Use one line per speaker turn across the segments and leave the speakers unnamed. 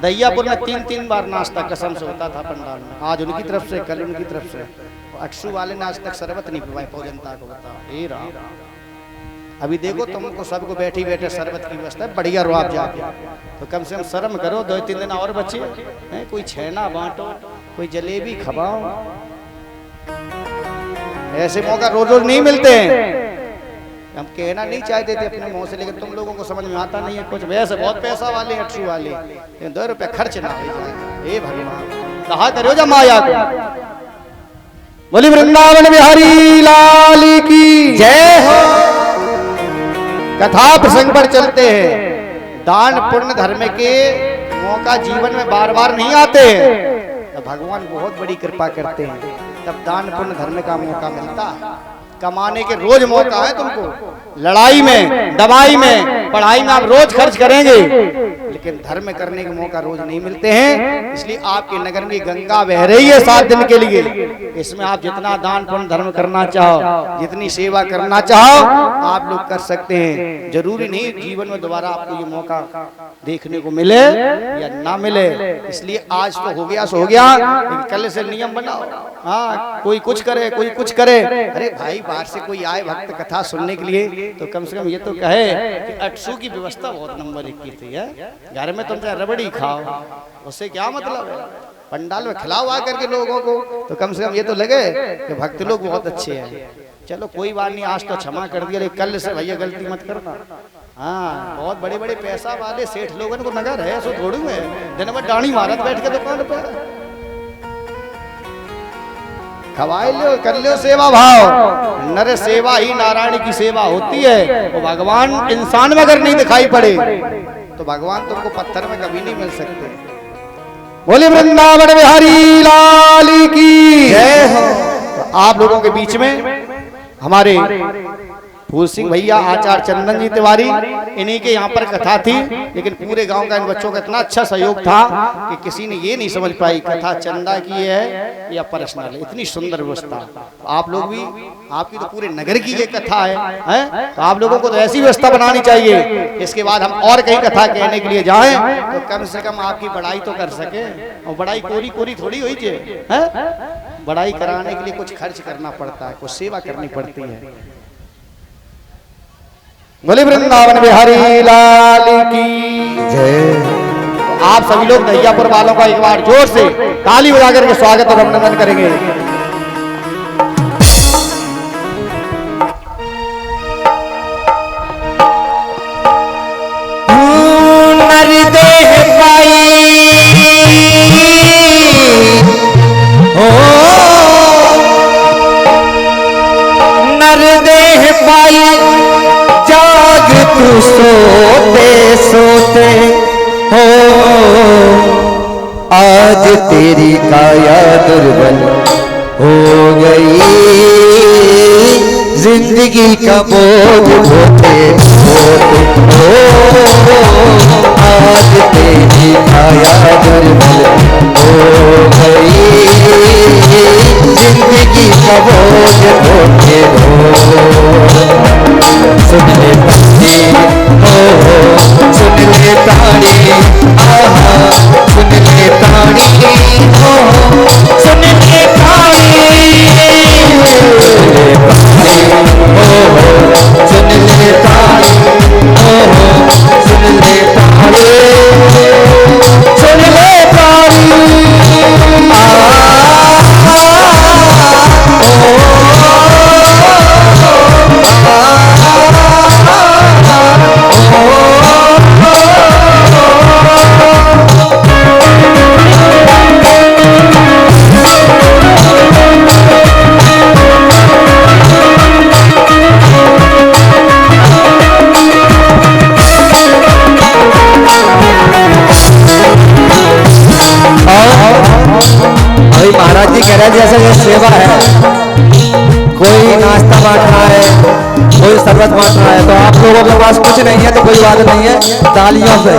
दहियापुर में 3-3 बार नाश्ता कसम से होता था पंडाल में। आज उनकी तरफ से, कल उनकी तरफ से। अक्षु वाले ने आज तक शरबत नहीं पिवाई जनता को, बताओ। ए राम, अभी देखो तुमको सबको बैठी बैठे शरबत की व्यवस्था है, बढ़िया रो आप जाके। तो कम से कम शर्म करो, 2-3 दिन और बच्चे हैं, कोई छेना बांटो, कोई जलेबी खवाओ। ऐसे मौका रोज रोज नहीं मिलते हैं। हम कहना नहीं चाहते थे अपने मुंह से, लेकिन तुम लोगों को समझ में आता नहीं है कुछ। वैसे बहुत पैसा वाले अक्षु वाले, लेकिन 2 रुपए खर्च ना हो जाए। भगवान कहा करो जब माया को। बोली वृंदावन बिहारी लाल की जय हो। कथा प्रसंग पर चलते हैं। दान पुण्य धर्म के मौका जीवन में बार बार नहीं आते हैं, तो भगवान बहुत बड़ी कृपा करते हैं, तब दान पुण्य धर्म का मौका मिलता है। कमाने के रोज मौका है तुमको, लड़ाई में, दवाई में, पढ़ाई में आप रोज खर्च करेंगे, लेकिन धर्म करने के मौका रोज नहीं मिलते हैं। इसलिए आपके नगर में गंगा बह रही है 7 दिन के लिए। इसमें आप जितना दान पुण्य धर्म करना चाहो, जितनी सेवा करना चाहो, आप लोग कर सकते हैं। जरूरी नहीं जीवन में दोबारा आपको ये मौका देखने को मिले या ना मिले। इसलिए आज तो हो गया सो हो गया, लेकिन कल से नियम बनाओ। हाँ, कोई कुछ करे, कोई कुछ करे। अरे भाई, बाहर से कोई आए भक्त कथा सुनने के लिए, तो कम से कम ये तो कहे कि अक्षु की व्यवस्था बहुत नंबर 1 की थी। घर में तुम चाहे रबड़ी खाओ, उससे क्या मतलब है। पंडाल में खिलाओ आकर के लोगों को, तो कम से कम ये तो लगे कि भक्त लोग बहुत अच्छे हैं। चलो कोई बात नहीं, आज तो क्षमा कर दिया, लेकिन कल से भैया गलती मत करना। हाँ, बहुत बड़े बड़े पैसा वाले सेठ लोगों को नगर है, सो थोड़ी है दिन भर डाणी मारत बैठ के दुकान पे। खवाई लो, कर लो सेवा भाव। नर सेवा ही नारायण की सेवा होती है। वो भगवान इंसान में अगर नहीं दिखाई पड़े, तो भगवान तुमको पत्थर में कभी नहीं मिल सकते। बोले वृंदावन बिहारी लाल की जय हो। तो आप लोगों के बीच में हमारे फूल सिंह भैया, आचार्य चंदन जी तिवारी, इन्हीं के यहाँ पर कथा थी, लेकिन पूरे गांव का इन बच्चों का इतना अच्छा सहयोग था कि किसी ने ये नहीं समझ पाई कथा चंदा की है या पर्सनल। इतनी सुंदर व्यवस्था। तो आप लोग भी, आपकी तो पूरे नगर की ये कथा है, तो आप लोगों को तो ऐसी व्यवस्था बनानी चाहिए। इसके बाद हम और कहीं कथा कहने के लिए जाएं, तो कम से कम आपकी बड़ाई तो कर सके। और बड़ाई कोरी कोरी थोड़ी हुई है, बड़ाई कराने के लिए कुछ खर्च करना पड़ता है, कुछ सेवा करनी पड़ती है। बोले वृंदावन बिहारी लाल की जय। तो आप सभी लोग दहियापुर वालों का एक बार जोर से ताली बजा करके स्वागत और अभिनंदन करेंगे। नरदेह पाई हो, नरदेह पाई जाग तू सोते सोते हो। आज तेरी काया दुर्बल हो गई, जिंदगी का बोझ ढोते ढोते हो। आज तेरी काया दुर्बल हो गई, जिंदगी का बोझ ढोते हो। सुन ले बच्चे हो, सुन ले ताड़ी, आहा, सुन ले ताड़ी हो, सुन ले ताड़ी, सुन ले ताड़ी हो, सुन ले ताड़ी हो, सुन ले ताड़ी, सुन ले ताड़ी। महाराज जी कह रहे हैं जैसे ये सेवा है, कोई नाश्ता बांटना है, कोई शरबत बांटना है, तो आप लोगों के पास कुछ नहीं है तो कोई बात नहीं है, तालियों से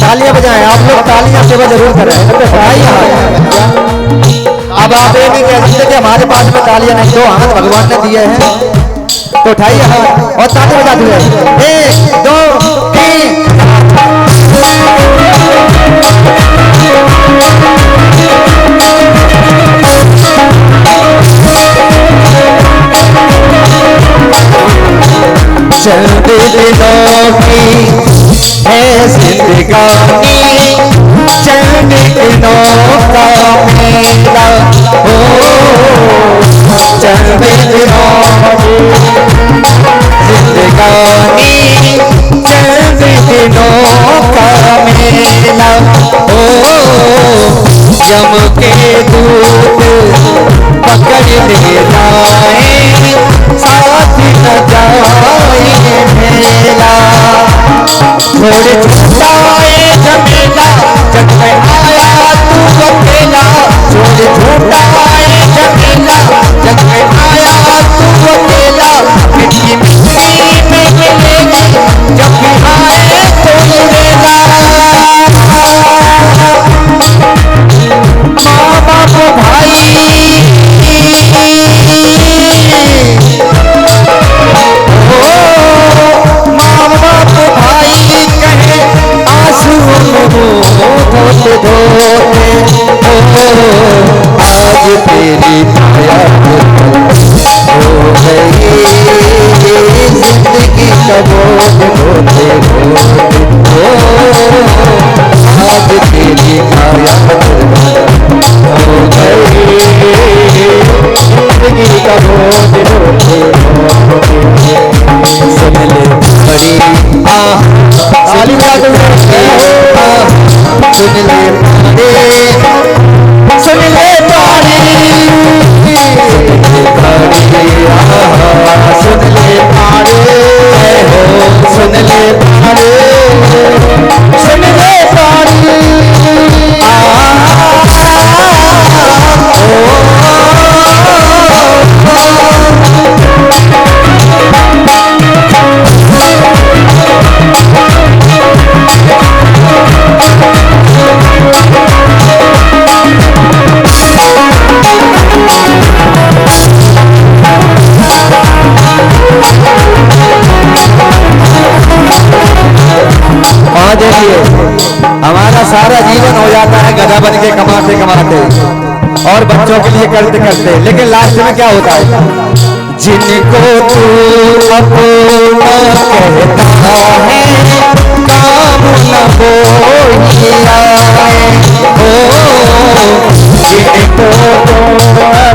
तालियां बजाएं। आप लोग तालियां सेवा जरूर करें। अब आप ये नहीं कह सकते कि हमारे पास में तालियां नहीं, 2 हाथ भगवान ने दिए हैं, तो उठाइए हाथ और ताली बजाते हुए 1 2 3।
जिंदगानी चलने की नौका मेरा हो, चलने की जिंदगानी चलने की नौका मेरा हो, यम के दूत पकड़ ले जाए साथ न जाए मेला, थोड़े छूटाए झमेला जग में आया तू अकेला, थोड़े छूटाए झमेला जग में आया तू अकेला, मिट्टी मिट्टी में मिलेगी जब भी आए तो मिलेगा। माँ बाप भाई धोते धोते आज तेरी माया हो गई जिंदगी का बोझ ढोते ढोते आज तेरी माया हो गई जिंदगी का बोझ ढोते ढोते। सुन ले बड़ी सुन ले पारे, सुन ले पारे, सुन ले पारे हो, सुन ले पारे, सुन ले पारे हमारा सारा जीवन हो जाता है गधा बन के कमाते कमाते और बच्चों के लिए करते करते, लेकिन लास्ट में क्या होता है, जिनको तू अपना कहता है काम न हो जिनको तू अपना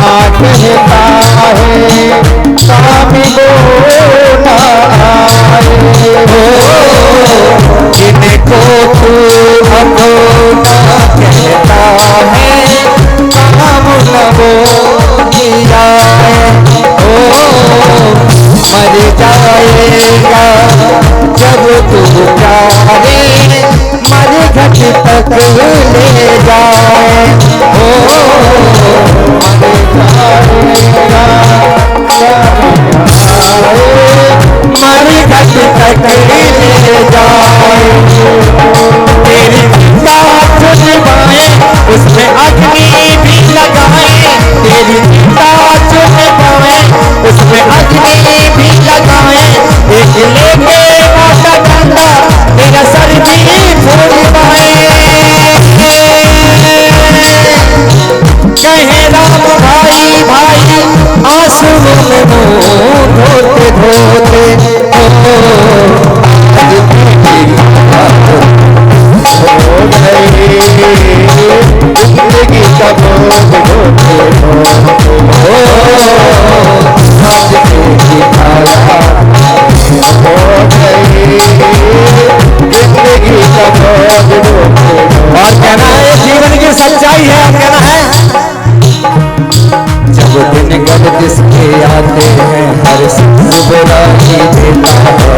कहता है काम हो ना आए हो, जिनको तू अपना कहता है काम न हो जाए ओ मर जाएगा जब तू चाहे मर घट तक ले जाए ओ मर जाएगा मर घट तक ले जाए, तेरी साथ निभाए उसमें अग्नि भी लगाए, तेरी साथ निभाए उसमें अग्नि भी लगाए, एक लेके मोटा डंडा तेरा सर भी फोड़ पाए। कहे राम भाई भाई आंसू में मुंह धोते धोते जिंदगी का बोझ ढोते जिंदगी का बोझ ढोते। और कहना है जीवन की सच्चाई है, कहना है जब दिन गर्दिश के आते हैं हर सुबह ही देता है,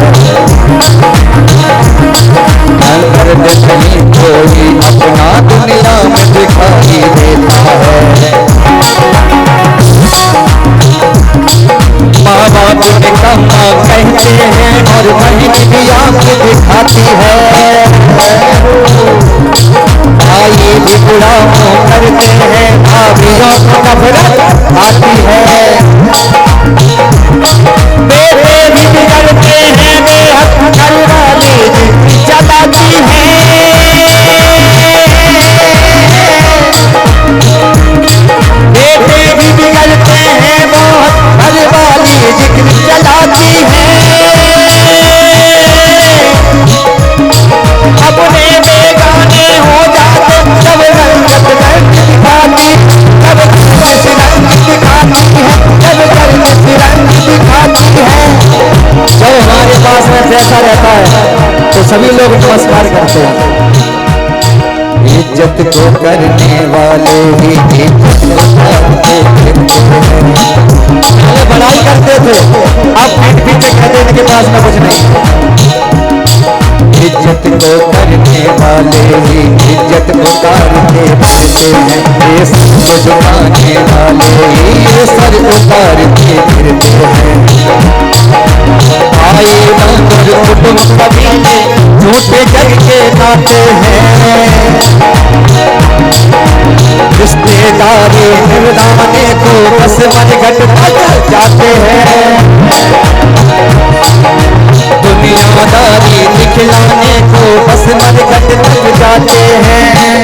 अंदर कहीं कोई अपना दुनिया में दिखाई देता है, माँ बाप ने कहा कहते हैं और बहन भी आंख दिखाती है, भाई भी गुलाम करते हैं भाभियों को नफरत आती है, बेटे भी बिगड़ते हैं बेहद घर वाली चलाती है, बेटे भी बिगड़ते हैं बहुत घर वाली जिक्र चलाती है। सभी लोग नमस्कार करते हैं। इज्जत को करने वाले ही इज्जत को करते हैं। पहले बड़ाई करते थे, अब पीठ पीछे कहते हैं इनके पास में कुछ नहीं। इज्जत को करने वाले ही इज्जत को उतारते फिरते हैं। ये सर को झुकाने वाले ही ये सर उतारते फिरते हैं। भाई बंधु कुटुंब कबीले झूठे जग के नाते हैं। रिश्तेदारी निभाने को बस मनगढ़ बच जाते हैं। दुनियादारी दिखलाने को बस मनगढ़ बच जाते हैं।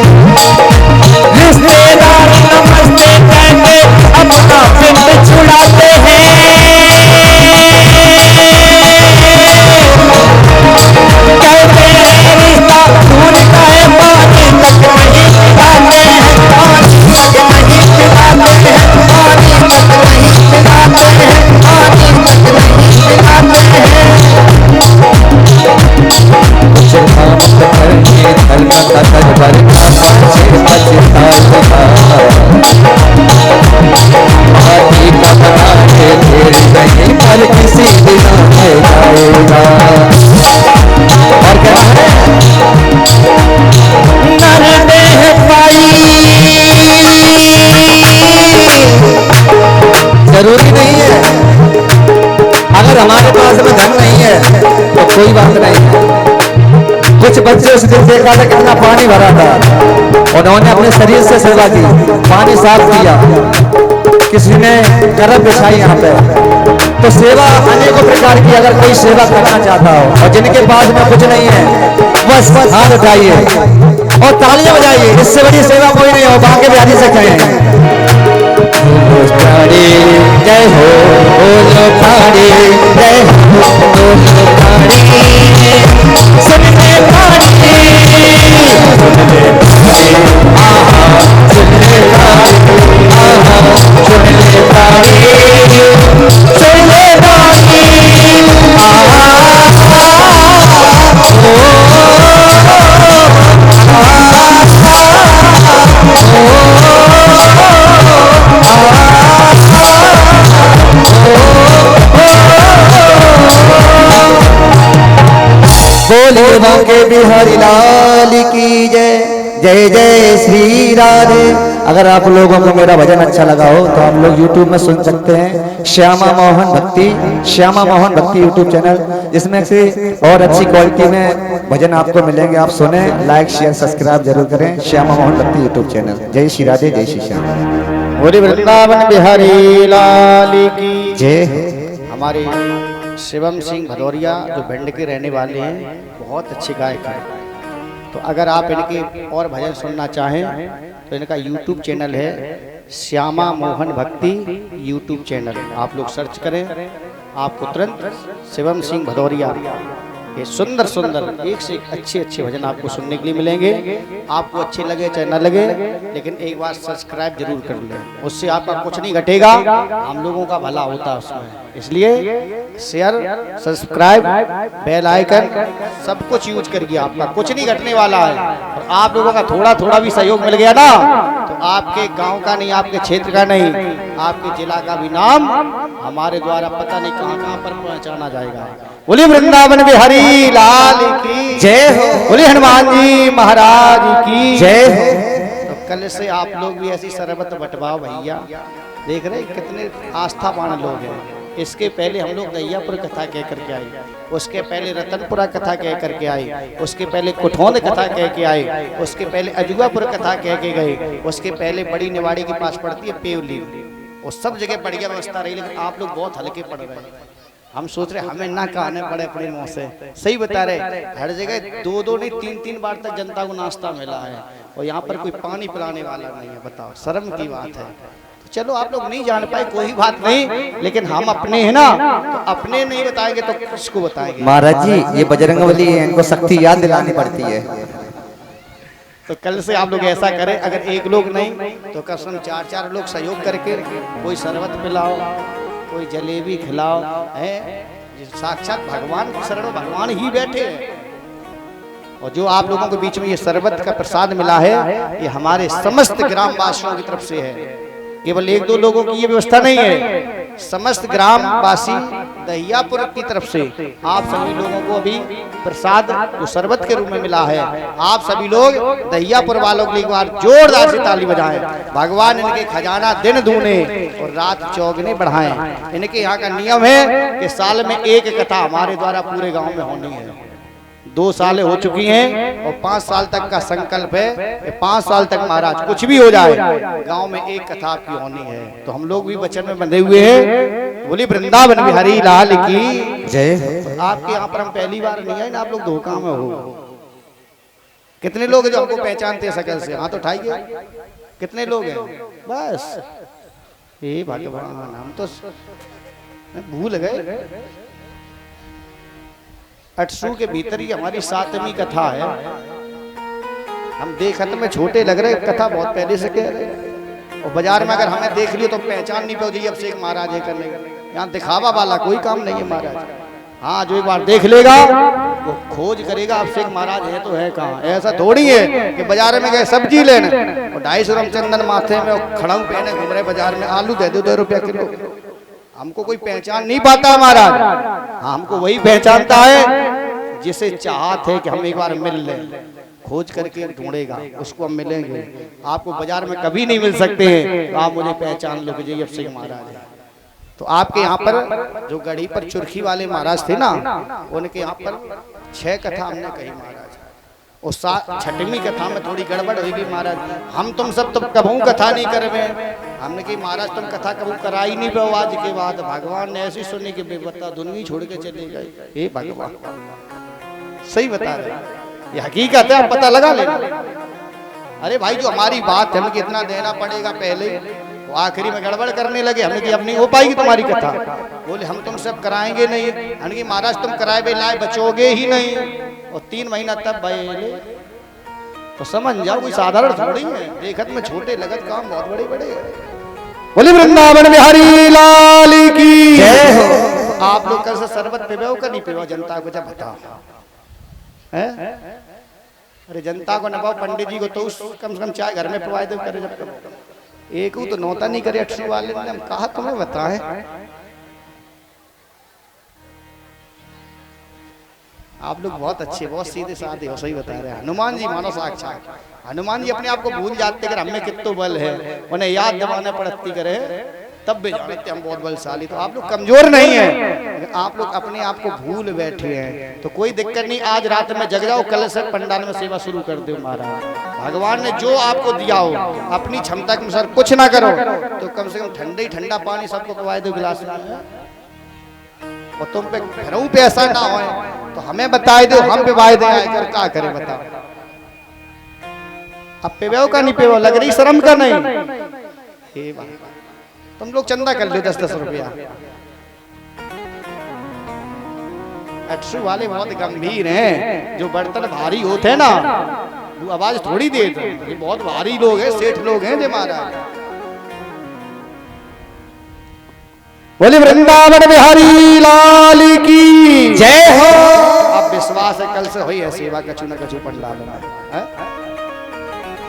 रिश्तेदार नमस्ते कहते अपना पिंड छुड़ाते हैं। कहते हैं रिश्ता दूर का है, पानी तक नहीं पिलाते हैं। पानी तक नहीं पिलाते हैं। पानी तक नहीं पिलाते हैं। पानी तक नहीं पिलाते हैं। कुछ काम करके धर्म का तजबर का पाछे बचता होगा। पार्टी का बना के फिर नहीं पर किसी दिन हो जाएगा। और क्या है नरदेह पाई जरूरी नहीं है। अगर हमारे पास में धन नहीं है तो कोई बात नहीं है। कुछ बच्चे उस दिन देखा था कितना पानी भरा था, उन्होंने अपने शरीर से सेवा की, पानी साफ किया, किसी ने करब बिछाई यहाँ पे। तो सेवा अनेकों प्रकार की अगर कोई सेवा करना चाहता हो और जिनके पास में कुछ नहीं है बस हाथ उठाइए और तालियां बजाइए। इससे बड़ी सेवा कोई नहीं हो। बाकी बिहारी से कहें जय हो बोलो खाड़ी, जय हो बोलो खाड़ी। सुन ले खाड़ी, सुन ले खाड़ी, आहा सुन ले खाड़ी, आहा सुन ले खाड़ी, सुन ले खाड़ी, आहा बोले बांके बिहारी लाल की जय। जय जय श्री राधे। अगर आप लोगों को मेरा भजन अच्छा लगा हो तो आप लोग YouTube में सुन सकते हैं श्यामा मोहन भक्ति, श्यामा मोहन भक्ति YouTube चैनल, जिसमें से और अच्छी क्वालिटी में भजन आपको मिलेंगे। आप सुने, लाइक शेयर सब्सक्राइब जरूर करें। श्यामा मोहन भक्ति YouTube चैनल। जय श्री राधे, जय श्री श्याम।
बोले वृंदावन बिहारी लाल की जय। हमारे शिवम सिंह भदौरिया जो भिंड के रहने वाले हैं, बहुत अच्छे गायक हैं। तो अगर आप इनके और भजन सुनना चाहें तो इनका YouTube चैनल है श्यामा मोहन भक्ति YouTube चैनल। आप लोग सर्च करें, आपको तुरंत शिवम सिंह भदौरिया ये सुंदर सुंदर एक से एक अच्छे अच्छे भजन आपको सुनने के लिए मिलेंगे। आपको अच्छे लगे चाहे न लगे, लेकिन एक बार सब्सक्राइब जरूर कर लें, उससे आपका कुछ नहीं घटेगा, हम लोगों का भला होता है उसमें। इसलिए शेयर, सब्सक्राइब, बेल आइकन सब कुछ यूज करिए, आपका कुछ नहीं घटने वाला है। और आप लोगों का थोड़ा थोड़ा भी सहयोग मिल गया ना, तो आपके गांव का नहीं, आपके क्षेत्र का नहीं, आपके जिला का भी नाम हमारे द्वारा पता नहीं कहां कहां पर पहुंचाना जाएगा। बोलिए वृंदावन बिहारी लाल की
जय हो।
बोलिए हनुमान जी महाराज की
जय।
तो कल से आप लोग भी ऐसी शरबत बंटवाओ भैया। देख रहे कितने आस्थावान लोग हैं। इसके पहले हम लोग दैयापुर कथा कह करके आए, उसके पहले रतनपुरा कथा कह करके आए, उसके पहले कुठौंद कथा कह के आए, उसके पहले अजुआपुर कथा कह के गए, उसके पहले बड़ी निवाड़ी के पास पड़ती है पेवली, वो सब जगह बढ़िया व्यवस्था रही। लेकिन आप लोग बहुत हल्के पड़ रहे हैं। हम सोच रहे हमें ना कहने पड़े अपने मुंह से। सही बता रहे, हर जगह दो दो नहीं तीन तीन बार तक जनता को नाश्ता मिला है और यहाँ पर कोई पानी पिलाने वाला नहीं है। बताओ, शर्म की बात है। तो चलो आप लोग नहीं जान पाए कोई बात नहीं, लेकिन हम अपने हैं ना, तो अपने नहीं बताएंगे तो किसको बताएंगे।
महाराज जी ये बजरंगबली है, इनको शक्ति याद दिलानी पड़ती है।
तो कल से आप लोग ऐसा करें, अगर एक लोग नहीं तो कसम चार चार लोग सहयोग करके कोई शरबत पिलाओ, कोई जलेबी खिलाओ, है साक्षात भगवान की शरण भगवान ही बैठे हैं। और जो आप लोगों के बीच में ये शरबत का प्रसाद मिला है, ये हमारे समस्त ग्रामवासियों की तरफ से है। केवल एक दो लोगों की ये व्यवस्था नहीं है, समस्त ग्रामवासी दहियापुर की तरफ से आप सभी लोगों को अभी प्रसाद जो शरबत के रूप में मिला है। आप सभी लोग दहियापुर वालों के लिए एक बार जोरदार से ताली बजाएं। भगवान इनके खजाना दिन दूने और रात चौगुने बढ़ाएं। इनके यहाँ का नियम है कि साल में एक कथा हमारे द्वारा पूरे गांव में होनी है। 2 साल हो चुकी हैं और 5 साल तक का संकल्प है। 5 साल तक महाराज कुछ भी हो जाए गांव में एक कथा आपकी होनी है। तो हम लोग भी वचन में बंधे हुए हैं। बोली वृंदावन बिहारी लाल की जय। आपके यहाँ पर हम पहली बार नहीं आए ना, आप लोग धोखा में हो। कितने लोग हैं जो हमको पहचानते हैं शकल से? हाथ उठाइए। कितने लोग हैं? बस हे भगवान, हम तो भूल गए। 800 के भीतर ही हमारी 7वीं कथा है। हम देखत में छोटे लग रहे, कथा बहुत पहले से कह रहे। और बाजार में अगर हमें देख लियो तो पहचान नहीं पाओ जी अब से एक महाराज है करने का। यहाँ दिखावा वाला कोई काम नहीं है महाराज। हाँ, जो एक बार देख लेगा वो खोज करेगा अब से एक महाराज है तो है कहाँ। ऐसा थोड़ी है कि बाजार में गए सब्जी लेने और 250 ग्राम चंदन माथे में खड़ाऊ पहने घूम रहे बाजार में, आलू दे दो 2 रुपया किलो। हमको कोई पहचान नहीं पाता महाराज। हाँ, हमको वही पहचानता है जिसे चाहत है कि हम एक बार मिल लें। खोज करके ढूंढेगा उसको हम मिलेंगे। आपको बाजार में कभी नहीं मिल सकते हैं तो आप मुझे पहचान लो कि अब से महाराज है। तो आपके यहाँ पर जो गढ़ी पर चुरखी वाले महाराज थे ना, उनके यहाँ पर 6 कथा हमने कही महाराज। और 6वीं कथा में थोड़ी गड़बड़ हुई महाराज। हम तुम सब तो कभू कथा नहीं करवे। हमने कही महाराज तुम कथा कभी करा ही नहीं पाओ। आज के बाद भगवान ने ऐसी सुनी कि बेबता दुनिया छोड़ के चले गए। हे भगवान, सही बता रहे, ये हकीकत है, आप पता लगा लेना। अरे भाई, जो हमारी बात है कि इतना देना पड़ेगा पहले, वो आखिरी में गड़बड़ करने लगे। हमने कि अब नहीं हो पाएगी तुम्हारी कथा। बोले हम तुम सब कराएंगे नहीं। हमने कि महाराज तुम कराए बे लाए बचोगे ही नहीं। और 3 महीना तब भाई तो समझ जाओ कोई साधारण थोड़ी है। देखत में छोटे लगत काम बहुत बड़े बड़े है। बोले वृंदावन बिहारी लाल की जय हो। आप लोग कल से शरबत पीबे का नहीं पीबे? जनता को जब बताओ है। अरे जनता को नवाओ, पंडित जी को तो कम से कम चाय घर में पिवाए दो करे। जब एक तो नौता नहीं करे 800 वाले ने, हम कहा तुम्हें बताएं। आप लोग बहुत अच्छे, बहुत सीधे साधे हो, सही बता रहे हैं। हनुमान जी मानो साक्षात। हनुमान जी अपने आप को भूल जाते अगर हमें कितना बल है, उन्हें याद दिलाना पड़ती करे तब भी जानते हम बहुत बलशाली। तो आप लोग कमजोर नहीं है, आप लोग अपने आप को भूल बैठे हैं। तो कोई दिक्कत नहीं, आज रात में जग जाओ, कल से पंडाल में सेवा शुरू कर दो महाराज। भगवान ने जो आपको दिया हो अपनी क्षमता के अनुसार कुछ ना करो तो कम से कम ठंडा पानी सबको पिवाए दो गिलास में। और तुम पे घरों पे ऐसा ना हो तो हमें बताए दो, हम पिवाए दे आकर क्या करे बताओ। अब पिवाओ का नहीं पिवाओ, लग रही शर्म का नहीं। हे भगवान, तुम लोग चंदा कर लो 10-10 रुपया। 800 वाले बहुत गंभीर हैं। जो बर्तन भारी होते हैं ना वो आवाज थोड़ी देते हैं। ये बहुत भारी लोग हैं, सेठ लोग हैं जे महाराज। बोले वृंदावन बिहारी लाल की जय हो। अब विश्वास है कल से हुई है सेवा कछु न कछु पंडाल में।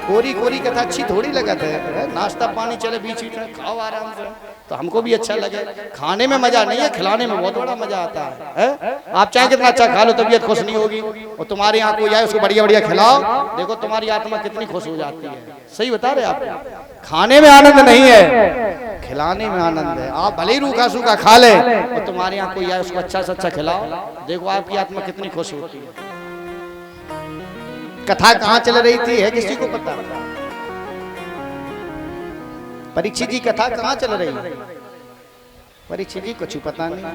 कोरी कोरी कथा अच्छी थोड़ी लगत है। नाश्ता पानी चले बीच बीच में खाओ आराम से तो हमको भी अच्छा लगे। खाने में मजा नहीं है, खिलाने में बहुत बड़ा मजा आता है। आप चाहे कितना अच्छा खा लो तबीयत खुश नहीं होगी। और तुम्हारे यहाँ कोई आए उसको बढ़िया बढ़िया खिलाओ, देखो तुम्हारी आत्मा कितनी खुश हो जाती है। सही बता रहे आप। खाने में आनंद नहीं है, खिलाने में आनंद है। आप भले ही रूखा सूखा खा ले और तुम्हारे यहाँ कोई आए उसको अच्छा से अच्छा खिलाओ, देखो आपकी आत्मा कितनी खुश होती है। कथा कहाँ चल रही थी है किसी को पता? परीक्षित जी कथा कहाँ चल रही? परीक्षित जी कुछ पता नहीं।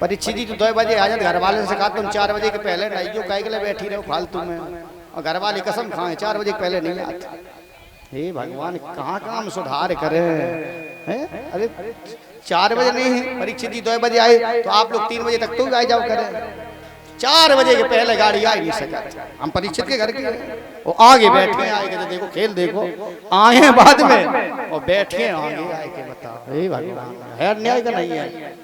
परीक्षित जी तो 2 बजे आ जाते। घर वाले से कहा तुम 4 बजे के पहले नहीं जो काहे के लिए बैठी रहो फालतू में। और घर वाले कसम खाए 4 बजे के पहले नहीं आते। हे भगवान, कहाँ काम सुधार करे हैं? अरे 4 बजे नहीं, परीक्षित जी 2 बजे आए तो आप लोग 3 बजे तक तो आ जाओ करे। 4 बजे के पहले गाड़ी आ ही नहीं सका। हम परीक्षित के घर के वो आगे बैठ गए, आए के देखो खेल देखो, आए बाद में और बैठे आगे आए के बताओ। हे भगवान, है न्याय का नहीं है।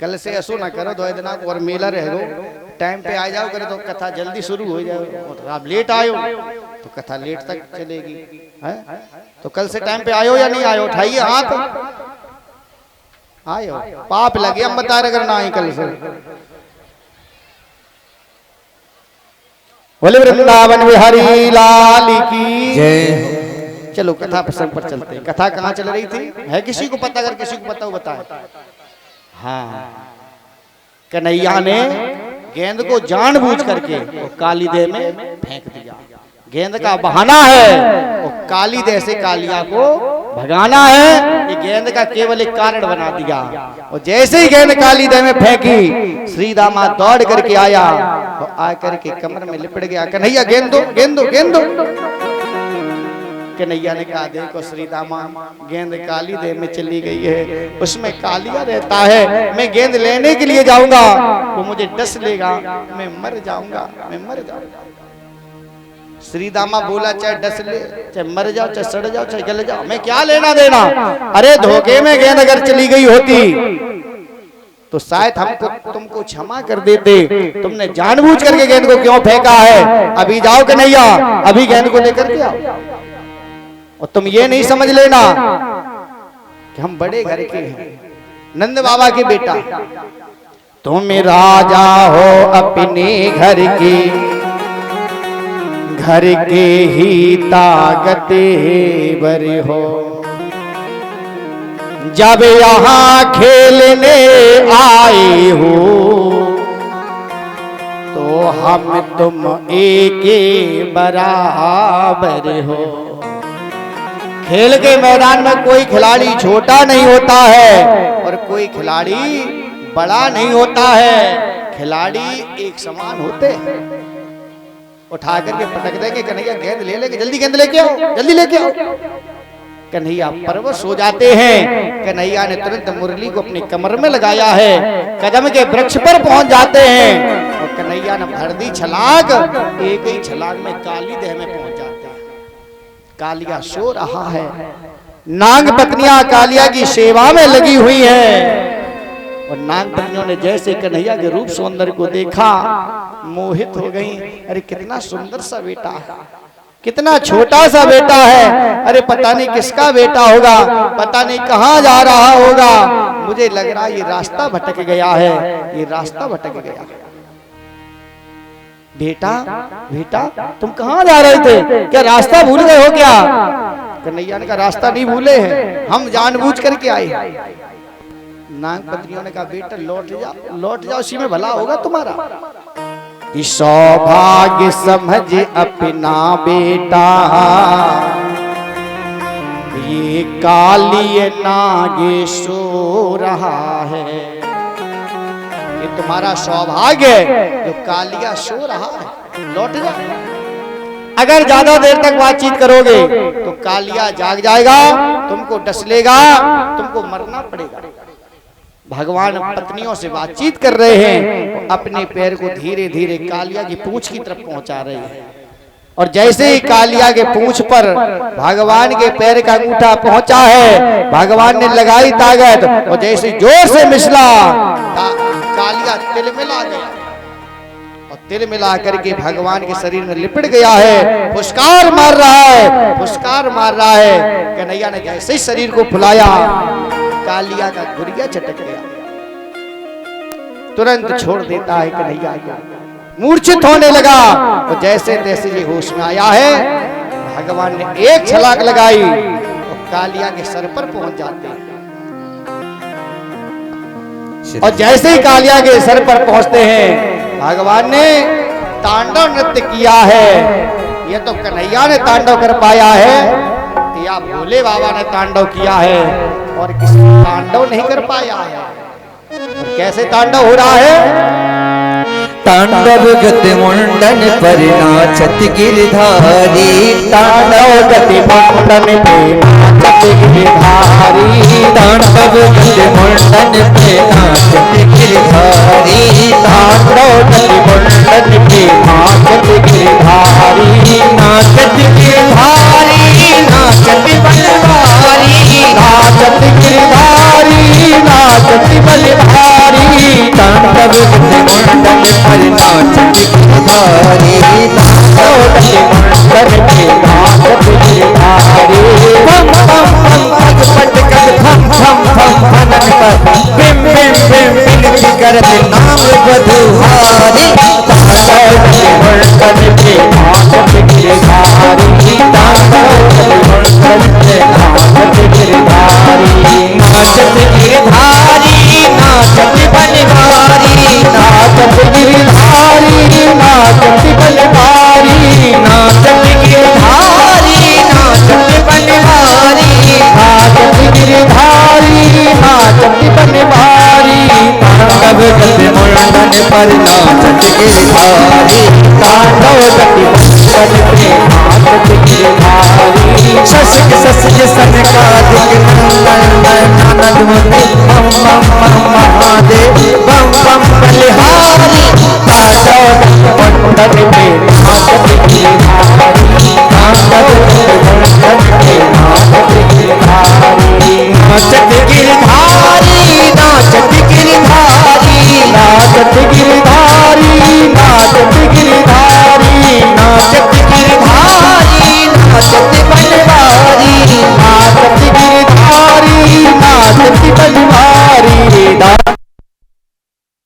कल से ऐसो ना करो 2 दिन और मेला रह गो टाइम पे आ जाओ करे तो कथा जल्दी शुरू हो जाए, और आप लेट आयो तो कथा लेट तक चलेगी है? तो कल से टाइम पे आयो या नहीं आयो? उठाइए हाथ, आयो, पाप लगे हम बता रहे अगर ना आई कल से। बोले वृंदावन बिहारी लाल की
जय।
चलो कथा प्रसंग पर चलते हैं। कथा कहाँ चल रही थी, है किसी को पता? अगर किसी को पता हो बताए। हाँ, कन्हैया ने गेंद को जानबूझ करके वो काली देह में फेंक दिया। गेंद का बहाना है वो काली देह से कालिया को भगाना है, ये गेंद का केवल एक कारण बना दिया। और जैसे ही गेंद काली देह में फेंकी, श्री दामा दौड़ करके आया और आकर के कमर में लिपट गया, कन्हैया गेंद दो, गेंद दो, गेंद दो। कन्हैया ने कहा देखो श्री दामा, गेंद काली देह में चली गई है, उसमें कालिया रहता है, मैं गेंद लेने के लिए जाऊंगा वो मुझे डस लेगा, मैं मर जाऊंगा, मैं मर जाऊंगा। श्री दामा बोला चाहे डस ले, चाहे मर जाओ, चाहे सड़ जाओ, चाहे गल जाओ, मैं क्या लेना देना। अरे धोखे में गेंद अगर चली गई होती तो शायद हमको तुमको क्षमा कर देते, तुमने जानबूझ करके गेंद को क्यों फेंका है? अभी जाओ कन्हैया, अभी गेंद को लेकर के आओ। और तुम ये नहीं समझ लेना कि हम बड़े घर के हैं, नंद बाबा के बेटा, तुम राजा हो अपने घर के, घर के ही ताकते बर हो। जब यहाँ खेलने आए हो तो हम तुम एक बराबर हो। खेल के मैदान में कोई खिलाड़ी छोटा नहीं होता है और कोई खिलाड़ी बड़ा नहीं होता है, खिलाड़ी एक समान होते हैं। उठा करके पटक देंगे, कन्हैया गेंद ले लेंगे, जल्दी गेंद लेके आओ, जल्दी लेके आओ। कन्हैया परवश हो जाते हैं। कन्हैया ने तुरंत मुरली को अपनी कमर में लगाया है, कदम के वृक्ष पर पहुंच जाते हैं और कन्हैया ने भर दी छलांग, एक ही छलांग में काली देह में पहुंच जाते हैं। कालिया सो रहा है, नाग पत्नियां कालिया की सेवा में लगी हुई है और नाग पत्नियों ने जैसे कन्हैया के रूप सौंदर्य को देखा मोहित हो गई। अरे कितना सुंदर सा बेटा है, कितना छोटा सा बेटा है, अरे पता नहीं किसका बेटा होगा, पता नहीं कहाँ जा रहा होगा, मुझे लग रहा ये रास्ता भटक गया है, ये रास्ता भटक गया। बेटा बेटा तुम कहाँ जा रहे थे, क्या रास्ता भूल गए हो क्या? कन्हैया ने कहा रास्ता नहीं भूले हैं, हम जानबूझ करके आए। नाग पत्नियों ने कहा बेटा लौट जाओ, उसी में भला होगा तुम्हारा। सौभाग्य समझ अपना बेटा, ये काली नागे सो रहा है, ये तुम्हारा सौभाग्य है जो कालिया सो रहा है, लौट जाओ। अगर ज्यादा देर तक बातचीत करोगे तो कालिया जाग जाएगा, तुमको डस लेगा, तुमको मरना पड़ेगा। भगवान पत्नियों से बातचीत कर रहे हैं, अपने पैर को धीरे धीरे कालिया की पूंछ की तरफ पहुंचा रहे हैं और जैसे ही कालिया के पूंछ पर भगवान के पैर का अंगूठा पहुंचा है, भगवान ने लगाई ताकत और जैसे जोर से मिसला, कालिया तिलमिला गया और तिलमिला करके भगवान के शरीर में लिपट गया है, फुसकार मार रहा है, फुसकार मार रहा है। कन्हैया ने जैसे ही शरीर को फुलाया, कालिया का गुरिया चटक गया, तुरंत छोड़ देता है कन्हैया को, मूर्छित होने लगा और जैसे तैसे ये होश में आया है, भगवान ने एक छलांग लगाई और कालिया के सर पर पहुंच जाते हैं। और जैसे ही कालिया के सर पर पहुंचते हैं, भगवान ने तांडव नृत्य किया है। यह तो कन्हैया ने तांडव कर पाया है या भोले बाबा ने तांडव किया है, और किसी तांडव नहीं कर पाया है। और कैसे तांडव हो रहा है?
तांडव गति मुंडन पर नाचत गिरधारी, तांडव गति मुंडन पे नाचत गिरधारी, तांडव गति मुंडन पे नाचत गिरधारी, तांडव गति मुंडन पे नाचत गिरधारी, नाचत गिरधारी, नाचत बलवारी, नाचत गिरधारी, नाचत बलवारी, तांडव गति मुंडन पर नाचत गिरधारी तांडव मंडन पे नाचत गिरधारी बम बम बम पग पटकत थम थम थम भनन पर बिम बिम बिम बिनती करत नाम बधुहारी तांडव मंडन पे नाचत गिरधारी तांडव मंडन पे नाचत गिरधारी नाचत गिरधारी नाचत बनवारी नाचत गिरधारी नाचत बनवारी नाचत गिरधारी नाचत बनवारी नाचत गिरधारी नाचत बनवारी तांडव गति मुंडन पर नाचत गिरधारी तांडव गति मुंडन पे नाचत गिरधारी शशक शशि सनकादिक नंदन आनंद मुनि बम बम बम महादेव बम बम बलिहारी तांडव गति मुंडन